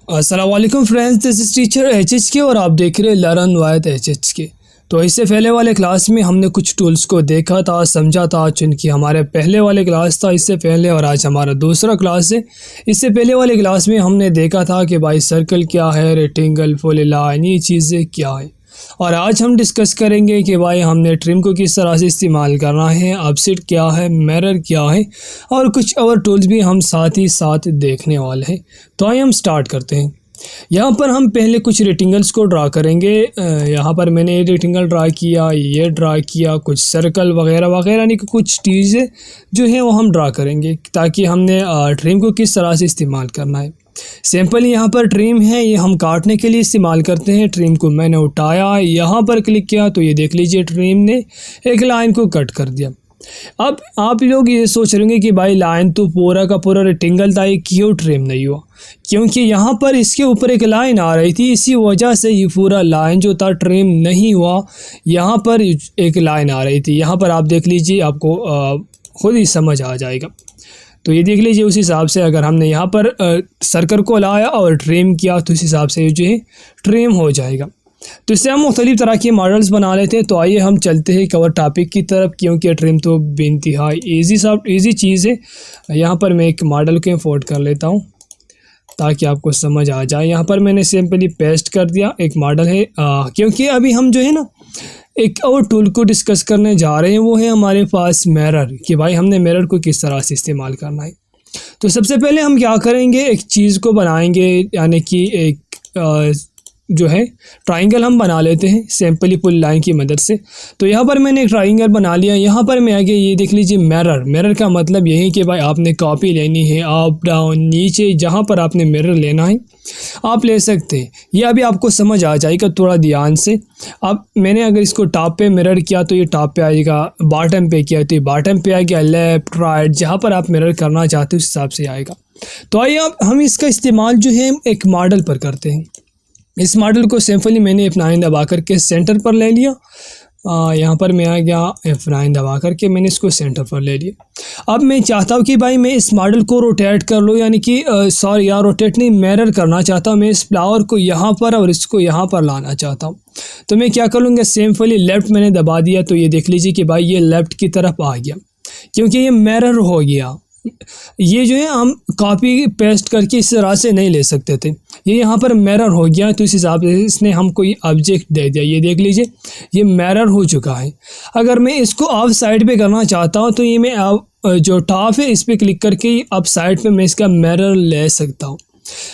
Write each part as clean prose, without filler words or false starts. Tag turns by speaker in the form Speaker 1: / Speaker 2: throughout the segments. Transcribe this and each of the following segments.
Speaker 1: अस्सलाम वालेकुम friends, this is teacher H के और आप देख रहे हैं लर्न वायद एच के। तो इससे पहले वाले क्लास में हमने कुछ टूल्स को देखा था, समझा था, चूँकि हमारे पहले वाले क्लास था इससे पहले और आज हमारा दूसरा क्लास है। इससे पहले वाले क्लास में हमने देखा था कि भाई सर्कल क्या है, रेक्टेंगल, फुल लाइन, ये चीज़ें क्या है। और आज हम डिस्कस करेंगे कि भाई हमने ट्रिम को किस तरह से इस्तेमाल करना है, ऑफसेट क्या है, मिरर क्या है और कुछ और टूल्स भी हम साथ ही साथ देखने वाले हैं। तो आइए हम स्टार्ट करते हैं। यहाँ पर हम पहले कुछ रेक्टेंगल्स को ड्रा करेंगे। यहाँ पर मैंने ये रेक्टेंगल ड्रा किया, ये ड्रा किया, कुछ सर्कल वगैरह वगैरह यानी कि कुछ चीज़ें जो है वो हम ड्रा करेंगे ताकि हमने ट्रिम को किस तरह से इस्तेमाल करना है। सिंपल यहाँ पर ट्रिम है, ये हम काटने के लिए इस्तेमाल करते हैं। ट्रिम को मैंने उठाया, यहाँ पर क्लिक किया तो ये देख लीजिए ट्रिम ने एक लाइन को कट कर दिया। अब आप लोग ये सोच रहे होंगे कि भाई लाइन तो पूरा का पूरा रेक्टेंगल था, ये क्यों ट्रिम नहीं हुआ? क्योंकि यहाँ पर इसके ऊपर एक लाइन आ रही थी, इसी वजह से ये पूरा लाइन जो था ट्रिम नहीं हुआ। यहाँ पर एक लाइन आ रही थी, यहाँ पर आप देख लीजिए, आपको खुद ही समझ आ जाएगा। तो ये देख लीजिए, उस हिसाब से अगर हमने यहाँ पर सर्कल को लाया और ट्रिम किया तो इस हिसाब से जो है ट्रिम हो जाएगा। तो इससे हम मुख्तलिफ तरह के मॉडल्स बना लेते हैं। तो आइए हम चलते हैं कवर टॉपिक की तरफ, क्योंकि ट्रिम तो बेइंतहा ईजी चीज़ है। यहाँ पर मैं एक मॉडल को इंपोर्ट कर लेता हूँ ताकि आपको समझ आ जाए। यहाँ पर मैंने सिंपली पेस्ट कर दिया, एक मॉडल है। क्योंकि अभी हम जो है ना एक और टूल को डिस्कस करने जा रहे हैं, वो है हमारे पास मिरर, कि भाई हमने मिरर को किस तरह से इस्तेमाल करना है। तो सबसे पहले हम क्या करेंगे, एक चीज़ को बनाएंगे, यानी कि एक जो है ट्राइंगल हम बना लेते हैं सिंपली पुल लाइन की मदद से। तो यहाँ पर मैंने एक ट्राइंगल बना लिया। यहाँ पर मैं आगे ये देख लीजिए मिरर का मतलब यही है कि भाई आपने कॉपी लेनी है, अप डाउन नीचे जहाँ पर आपने मिरर लेना है आप ले सकते हैं। ये अभी आपको समझ आ जाएगा थोड़ा ध्यान से। अब मैंने अगर इसको टॉप पे मिरर किया तो ये टॉप पे आएगा, बॉटम पे किया तो ये बॉटम पे आएगा, लेफ्ट राइट जहाँ पर आप मिरर करना चाहते हो उस हिसाब से आएगा। तो आइए अब हम इसका इस्तेमाल जो है एक मॉडल पर करते हैं। इस मॉडल को सिंपली मैंने F9 दबा करके सेंटर पर ले लिया। यहाँ पर मैं आ गया, F9 दबा करके मैंने इसको सेंटर पर ले लिया। अब मैं चाहता हूँ कि भाई मैं इस मॉडल को रोटेट कर लूँ, यानी कि सॉरी यार रोटेट नहीं, मिरर करना चाहता हूँ। मैं इस फ्लावर को यहाँ पर और इसको यहाँ पर लाना चाहता हूँ। तो मैं क्या कर लूँगा, सिंपली लेफ़्ट मैंने दबा दिया तो ये देख लीजिए कि भाई ये लेफ़्ट की तरफ आ गया, क्योंकि ये मिरर हो गया। ये जो है हम कॉपी पेस्ट करके इस तरह से नहीं ले सकते थे, ये यहाँ पर मिरर हो गया तो इस हिसाब से इसने हमको ये ऑब्जेक्ट दे दिया। ये देख लीजिए ये मिरर हो चुका है। अगर मैं इसको ऑफ साइड पे करना चाहता हूँ तो ये मैं जो टॉप है इस पर क्लिक करके अप साइड पे मैं इसका मिरर ले सकता हूँ।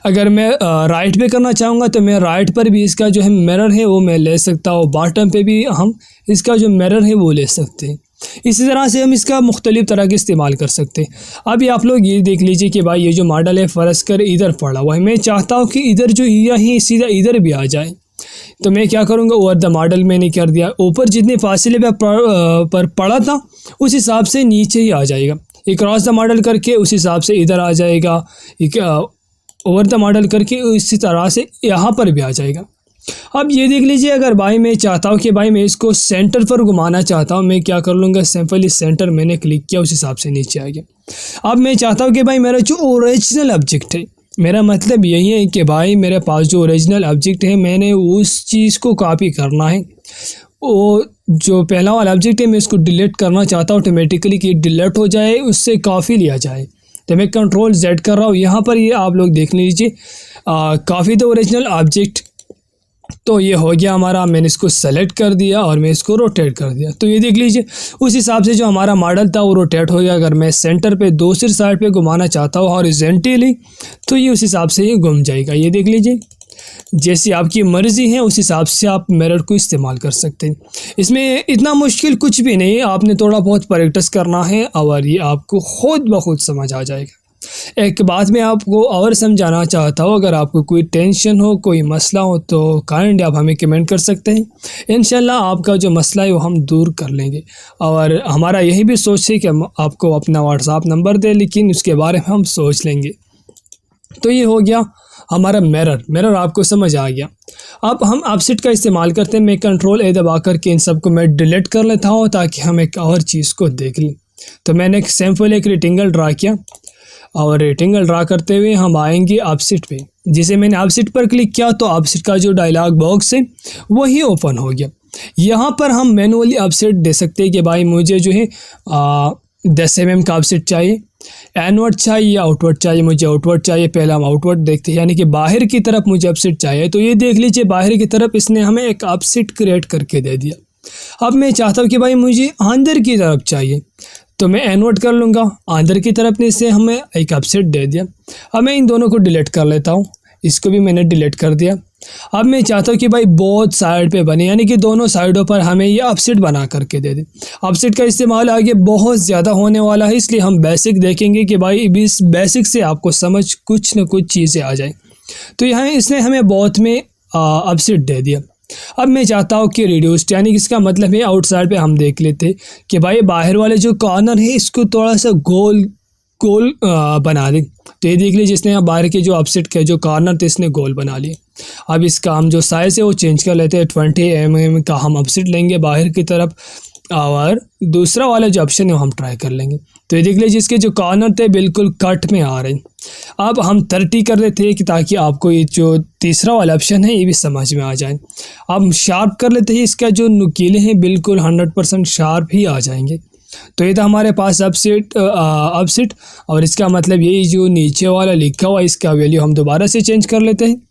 Speaker 1: अगर मैं राइट पे करना चाहूँगा तो मैं राइट पर भी इसका जो है मिरर है वो मैं ले सकता हूँ, बॉटम पे भी हम इसका जो मिरर है वो ले सकते हैं। इसी तरह से हम इसका मुख्तलिफ तरह के इस्तेमाल कर सकते हैं। अभी आप लोग ये देख लीजिए कि भाई ये जो मॉडल है फ़र्ज़ कर इधर पड़ा हुआ है, मैं चाहता हूँ कि इधर जो यहीं सीधा इधर भी आ जाए। तो मैं क्या करूँगा, ओवर द मॉडल मैंने कर दिया, ऊपर जितने फासले पर पड़ा था उस हिसाब से नीचे ही आ जाएगा। एक क्रॉस द मॉडल करके उस हिसाब से इधर आ जाएगा, एक ओवर द मॉडल करके इसी तरह से यहाँ पर भी आ जाएगा। अब ये देख लीजिए, अगर भाई मैं चाहता हूँ कि भाई मैं इसको सेंटर पर घुमाना चाहता हूँ, मैं क्या कर लूँगा, सिंपली सेंटर मैंने क्लिक किया उस हिसाब से नीचे आ गया। अब मैं चाहता हूँ कि भाई मेरा जो ओरिजिनल ऑब्जेक्ट है, मेरा मतलब यही है कि भाई मेरे पास जो ओरिजिनल ऑब्जेक्ट है मैंने उस चीज़ को कॉपी करना है। वो जो पहला वाला ऑब्जेक्ट है मैं इसको डिलीट करना चाहता हूँ ऑटोमेटिकली कि डिलीट हो जाए, उससे कॉपी लिया जाए। तो मैं कंट्रोल Z कर रहा हूँ। यहाँ पर ये आप लोग देख लीजिए कॉपी द ओरिजिनल ऑब्जेक्ट, तो ये हो गया हमारा। मैंने इसको सेलेक्ट कर दिया और मैं इसको रोटेट कर दिया। तो ये देख लीजिए उस हिसाब से जो हमारा मॉडल था वो रोटेट हो गया। अगर मैं सेंटर पे दूसरी साइड पे घुमाना चाहता हूँ हॉरिजॉन्टली तो ये उस हिसाब से ये घूम जाएगा। ये देख लीजिए, जैसी आपकी मर्ज़ी है उस हिसाब से आप मिरर को इस्तेमाल कर सकते हैं। इसमें इतना मुश्किल कुछ भी नहीं है, आपने थोड़ा बहुत प्रैक्टिस करना है और ये आपको खुद ब खुद समझ आ जाएगा। एक बात मैं आपको और समझाना चाहता हूँ, अगर आपको कोई टेंशन हो, कोई मसला हो तो काइंड आप हमें कमेंट कर सकते हैं। इंशाल्लाह आपका जो मसला है वो हम दूर कर लेंगे। और हमारा यही भी सोच है कि हम आपको अपना व्हाट्सएप नंबर दें, लेकिन उसके बारे में हम सोच लेंगे। तो ये हो गया हमारा मिरर आपको समझ आ गया। अब हम ऑफसेट का इस्तेमाल करते हैं। मैं कंट्रोल A दबा करके इन सब को मैं डिलीट कर लेता हूँ ताकि हम एक और चीज़ को देख लें। तो मैंने एक सिंपल एक रेक्टेंगल ड्रा किया। और रेक्टेंगल ड्रा करते हुए हम आएंगे ऑफसेट पे। जिसे मैंने ऑफसेट पर क्लिक किया तो ऑफसेट का जो डायलॉग बॉक्स है वही ओपन हो गया। यहाँ पर हम मैनुअली ऑफसेट दे सकते हैं कि भाई मुझे जो है 10 mm का ऑफसेट चाहिए, इनवर्ड चाहिए, आउटवर्ड चाहिए। मुझे आउटवर्ड चाहिए, पहले हम आउटवर्ड देखते हैं, यानी कि बाहर की तरफ मुझे ऑफसेट चाहिए। तो ये देख लीजिए बाहर की तरफ इसने हमें एक ऑफसेट क्रिएट करके दे दिया। अब मैं चाहता हूँ कि भाई मुझे अंदर की तरफ चाहिए, तो मैं इनवर्ट कर लूँगा। अंदर की तरफ ने इसे हमें एक ऑफसेट दे दिया। अब मैं इन दोनों को डिलीट कर लेता हूँ, इसको भी मैंने डिलीट कर दिया। अब मैं चाहता हूँ कि भाई बोथ साइड पे बने, यानी कि दोनों साइडों पर हमें ये ऑफसेट बना करके दे दे। ऑफसेट का इस्तेमाल आगे बहुत ज़्यादा होने वाला है, इसलिए हम बेसिक देखेंगे कि भाई इस बेसिक से आपको समझ कुछ न कुछ चीज़ें आ जाए। तो यहाँ इसने हमें बोथ में ऑफसेट दे दिया। अब मैं चाहता हूँ कि रिड्यूस्ड, यानी कि इसका मतलब है आउटसाइड पे हम देख लेते कि भाई बाहर वाले जो कॉर्नर है इसको थोड़ा सा गोल बना दें। तो ये देख लीजिए जिसने बाहर के जो ऑफसेट के जो कॉर्नर थे इसने गोल बना लिए। अब इसका हम जो साइज़ है वो चेंज कर लेते हैं, 20 mm का हम ऑफसेट लेंगे बाहर की तरफ, और दूसरा वाला जो ऑप्शन है वो हम ट्राई कर लेंगे। तो ये देख लीजिए इसके जो कॉर्नर थे बिल्कुल कट में आ रहे हैं। अब हम 30 कर लेते हैं कि ताकि आपको ये जो तीसरा वाला ऑप्शन है ये भी समझ में आ जाए। अब शार्प कर लेते हैं, इसका जो नुकीले हैं बिल्कुल 100% शार्प ही आ जाएंगे। तो ये था हमारे पास ऑफसेट और इसका मतलब यही जो नीचे वाला लिखा हुआ इसका वैल्यू हम दोबारा से चेंज कर लेते हैं।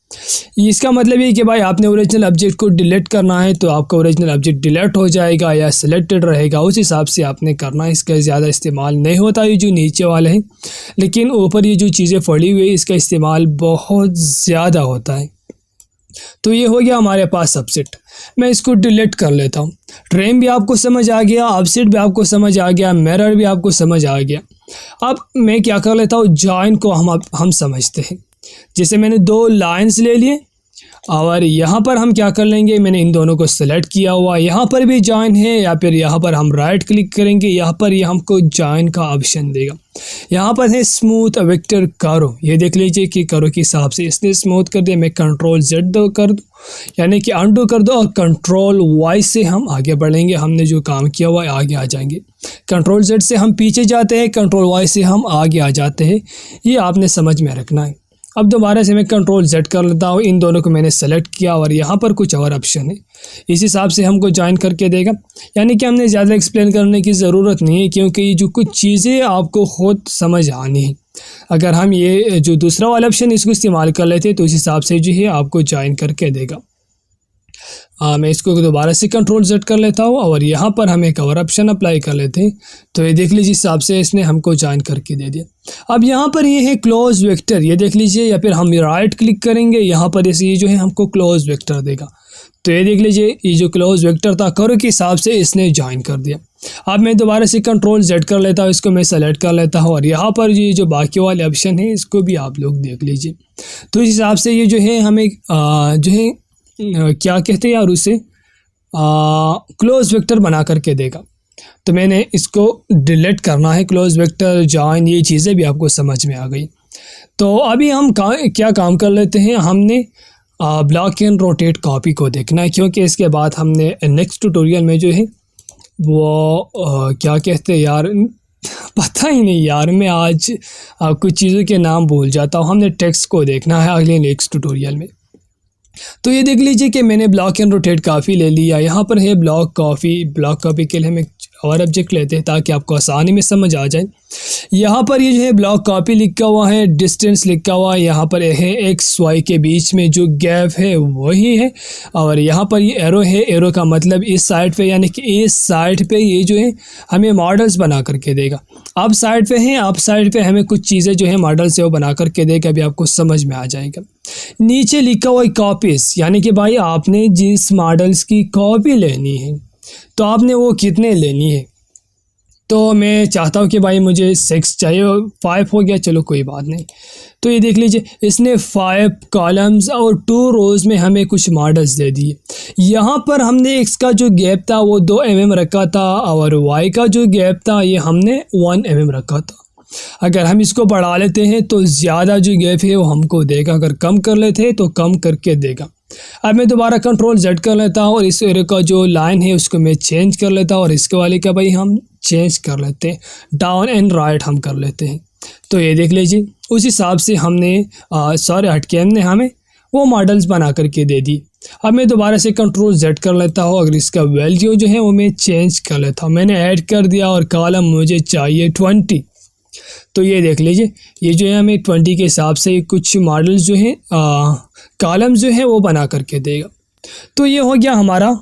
Speaker 1: इसका मतलब ये कि भाई आपने ओरिजिनल ऑब्जेक्ट को डिलीट करना है तो आपका ओरिजिनल ऑब्जेक्ट डिलीट हो जाएगा या सिलेक्टेड रहेगा, उस हिसाब से आपने करना है। इसका ज़्यादा इस्तेमाल नहीं होता ये जो नीचे वाले हैं, लेकिन ऊपर ये जो चीज़ें पड़ी हुई है इसका इस्तेमाल बहुत ज़्यादा होता है। तो ये हो गया हमारे पास ऑफसेट। मैं इसको डिलीट कर लेता हूँ। ट्रेन भी आपको समझ आ गया, ऑफसेट भी आपको समझ आ गया, मिरर भी आपको समझ आ गया। अब मैं क्या कर लेता हूँ, जॉइन को हम समझते हैं। जैसे मैंने 2 लाइंस ले लिए और यहाँ पर हम क्या कर लेंगे, मैंने इन दोनों को सेलेक्ट किया हुआ, यहाँ पर भी जॉइन है या फिर यहाँ पर हम राइट क्लिक करेंगे, यहाँ पर ये हमको जॉइन का ऑप्शन देगा। यहाँ पर है स्मूथ वेक्टर करो, ये देख लीजिए कि करो के हिसाब से इसने स्मूथ कर दिया। मैं Ctrl+Z कर दूँ यानी कि अंडू कर दो और Ctrl+Y से हम आगे बढ़ेंगे। हमने जो काम किया हुआ है आगे आ जाएंगे। Ctrl+Z से हम पीछे जाते हैं, Ctrl+Y से हम आगे आ जाते हैं। ये आपने समझ में रखना है। अब दोबारा से मैं Ctrl+Z कर लेता हूँ, इन दोनों को मैंने सेलेक्ट किया और यहाँ पर कुछ और ऑप्शन है, इस हिसाब से हमको ज्वाइन करके देगा। यानी कि हमने ज़्यादा एक्सप्लेन करने की ज़रूरत नहीं है, क्योंकि ये जो कुछ चीज़ें आपको खुद समझ आनी है। अगर हम ये जो दूसरा वाला ऑप्शन इसको इस्तेमाल कर लेते तो इस हिसाब से जो है आपको ज्वाइन करके देगा। मैं इसको दोबारा से Ctrl+Z कर लेता हूँ और यहाँ पर हम एक और ऑप्शन अप्लाई कर लेते हैं। तो ये देख लीजिए इस हिसाब से इसने हमको ज्वाइन करके दे दिया। अब यहाँ पर ये है क्लोज वेक्टर, ये देख लीजिए, या फिर हम राइट क्लिक करेंगे, यहाँ पर ये जो है हमको क्लोज वेक्टर देगा। तो ये देख लीजिए ये जो क्लोज वेक्टर था करो के हिसाब से इसने ज्वाइन कर दिया। अब मैं दोबारा से Ctrl+Z कर लेता हूँ, इसको मैं सेलेक्ट कर लेता हूँ और यहाँ पर ये जो बाकी वाले ऑप्शन है इसको भी आप लोग देख लीजिए। तो इस हिसाब से ये जो है हमें जो है क्या कहते हैं यार उसे क्लोज वेक्टर बना करके देगा। तो मैंने इसको डिलीट करना है। क्लोज वेक्टर, जॉइन, ये चीज़ें भी आपको समझ में आ गई। तो अभी हम क्या काम कर लेते हैं, हमने ब्लॉक एंड रोटेट कॉपी को देखना है, क्योंकि इसके बाद हमने नेक्स्ट ट्यूटोरियल में जो है वो क्या कहते हैं यार पता ही नहीं यार, मैं आज कुछ चीज़ों के नाम भूल जाता हूँ। हमने टेक्स्ट को देखना है अगले नेक्स्ट ट्यूटोरियल में। तो ये देख लीजिए कि मैंने ब्लॉक एंड रोटेट काफ़ी ले लिया। यहाँ पर है ब्लॉक कॉपी के लिए हम एक और ऑब्जेक्ट लेते हैं ताकि आपको आसानी में समझ आ जाए। यहाँ पर ये जो है ब्लॉक कॉपी लिखा हुआ है, डिस्टेंस लिखा हुआ है, यहाँ पर है एक्स वाई के बीच में जो गैप है वही है, और यहाँ पर ये एरो है। एरो का मतलब इस साइड पे, यानी कि इस साइड पे ये जो है हमें मॉडल्स बना करके देगा। अप साइड पे है, अप साइड पे हमें कुछ चीज़ें जो है मॉडल से वो बना करके देगा, अभी आपको समझ में आ जाएगा। नीचे लिखा हुआ है कॉपीज़, यानी कि भाई आपने जिस मॉडल्स की कॉपी लेनी है तो आपने वो कितने लेनी है। तो मैं चाहता हूँ कि भाई मुझे 6 चाहिए, 5 हो गया, चलो कोई बात नहीं। तो ये देख लीजिए इसने 5 कॉलम्स और 2 रोज़ में हमें कुछ मॉडल्स दे दिए। यहाँ पर हमने x का जो गैप था वो 2 mm रखा था और y का जो गैप था ये हमने 1 mm रखा था। अगर हम इसको बढ़ा लेते हैं तो ज़्यादा जो गैप है वो हमको देगा, अगर कम कर लेते हैं तो कम करके देगा। अब मैं दोबारा Ctrl+Z कर लेता हूँ और इस एरो का जो लाइन है उसको मैं चेंज कर लेता हूँ और इसके वाले का भाई हम चेंज कर लेते हैं, डाउन एंड राइट हम कर लेते हैं। तो ये देख लीजिए, उस हिसाब से हमने सॉरी हटके ने हमें वो मॉडल्स बना करके दे दी। अब मैं दोबारा से कंट्रोल Z कर लेता हूँ, अगर इसका वैल्यू जो है वो मैं चेंज कर लेता हूँ। मैंने ऐड कर दिया और कॉलम मुझे चाहिए 20। तो ये देख लीजिए, ये जो है हमें 20 के हिसाब से कुछ मॉडल्स जो हैं कॉलम जो है वो बना करके देगा। तो ये हो गया हमारा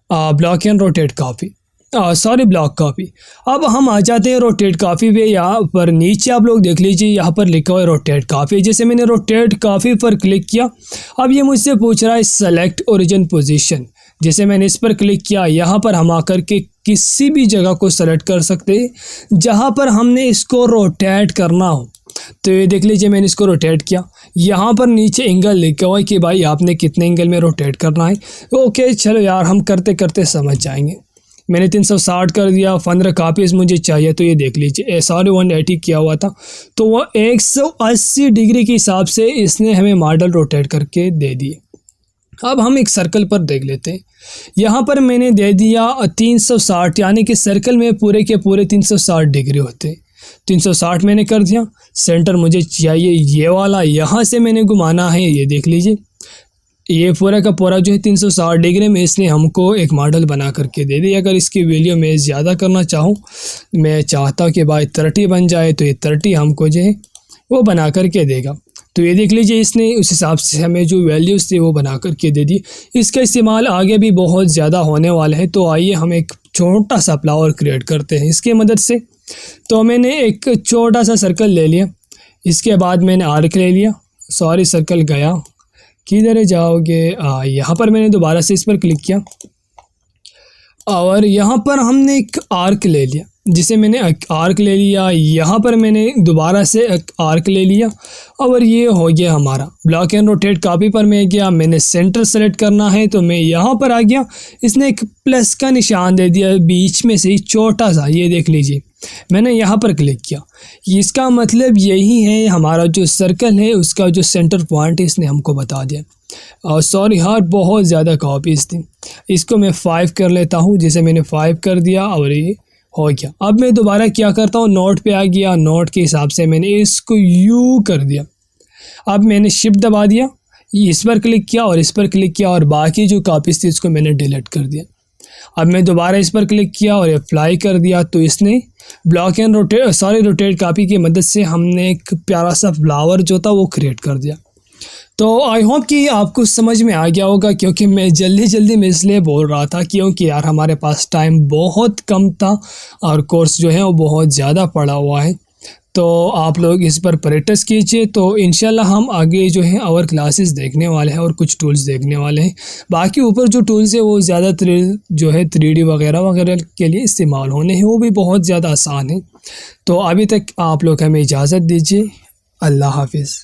Speaker 1: block and rotate copy, sorry block copy. अब हम आ जाते हैं रोटेट कॉपी पे। यहाँ पर नीचे आप लोग देख लीजिए, यहाँ पर लिखा हुआ है रोटेट कॉपी। जैसे मैंने रोटेट कॉपी पर क्लिक किया, अब ये मुझसे पूछ रहा है सेलेक्ट ओरिजिन पोजीशन। जैसे मैंने इस पर क्लिक किया, यहाँ पर हम आकर के किसी भी जगह को सेलेक्ट कर सकते हैं जहाँ पर हमने इसको रोटेट करना हो। तो ये देख लीजिए, मैंने इसको रोटेट किया। यहाँ पर नीचे एंगल लिखा हुआ है कि भाई आपने कितने एंगल में रोटेट करना है। ओके चलो यार, हम करते करते समझ जाएंगे। मैंने 360 कर दिया, 15 कापीज़ मुझे चाहिए। तो ये देख लीजिए, सॉरी 180 किया हुआ था, तो वो 180 डिग्री के हिसाब से इसने हमें मॉडल रोटेट करके दे दिए। अब हम एक सर्कल पर देख लेते हैं। यहाँ पर मैंने दे दिया 360, यानी कि सर्कल में पूरे के पूरे 360 डिग्री होते हैं। 360 मैंने कर दिया। सेंटर मुझे चाहिए ये वाला, यहाँ से मैंने घुमाना है। ये देख लीजिए, ये पूरा का पूरा जो है 360 डिग्री में इसने हमको एक मॉडल बना करके दे दी। अगर इसकी वैल्यू मैं ज़्यादा करना चाहूँ, मैं चाहता कि भाई 30 बन जाए, तो ये 30 हमको जो है वो बना करके देगा। तो ये देख लीजिए, इसने उस हिसाब से हमें जो वैल्यूज़ थी वो बना करके दे दी। इसका इस्तेमाल आगे भी बहुत ज़्यादा होने वाला है। तो आइए हम एक छोटा सा फ्लावर क्रिएट करते हैं इसकी मदद से। तो मैंने एक छोटा सा सर्कल ले लिया, इसके बाद मैंने आर्क ले लिया। सॉरी सर्कल गया, किधर जाओगे? यहाँ पर मैंने दोबारा से इस पर क्लिक किया और यहाँ पर हमने एक आर्क ले लिया। जिसे मैंने आर्क ले लिया, यहाँ पर मैंने दोबारा से एक आर्क ले लिया और ये हो गया हमारा ब्लॉक एंड रोटेट कॉपी पर मैं गया। मैंने सेंटर सेलेक्ट करना है, तो मैं यहाँ पर आ गया। इसने एक प्लस का निशान दे दिया बीच में से ही छोटा सा, ये देख लीजिए। मैंने यहाँ पर क्लिक किया, इसका मतलब यही है हमारा जो सर्कल है उसका जो सेंटर पॉइंट है इसने हमको बता दिया। और सॉरी हाँ, बहुत ज़्यादा कॉपीज़ थी। इसको मैं 5 कर लेता हूँ। जैसे मैंने 5 कर दिया और ये हो गया। अब मैं दोबारा क्या करता हूँ, नोट पे आ गया। नोट के हिसाब से मैंने इसको यू कर दिया। अब मैंने शिफ्ट दबा दिया, इस पर क्लिक किया और इस पर क्लिक किया और बाकी जो कॉपीज़ थी उसको मैंने डिलीट कर दिया। अब मैं दोबारा इस पर क्लिक किया और अप्लाई कर दिया। तो इसने ब्लॉक एंड रोटेट कॉपी की मदद से हमने एक प्यारा सा फ्लावर जो था वो क्रिएट कर दिया। तो आई होप कि आपको समझ में आ गया होगा, क्योंकि मैं जल्दी में इसलिए बोल रहा था क्योंकि यार हमारे पास टाइम बहुत कम था और कोर्स जो है वो बहुत ज़्यादा पड़ा हुआ है। तो आप लोग इस पर प्रैक्टिस कीजिए। तो इंशाल्लाह हम आगे जो है और क्लासेस देखने वाले हैं और कुछ टूल्स देखने वाले हैं। बाकी ऊपर जो टूल्स है वो ज़्यादातर जो है 3D वगैरह के लिए इस्तेमाल होने हैं, वो भी बहुत ज़्यादा आसान है। तो अभी तक आप लोग हमें इजाज़त दीजिए। अल्लाह हाफिज़।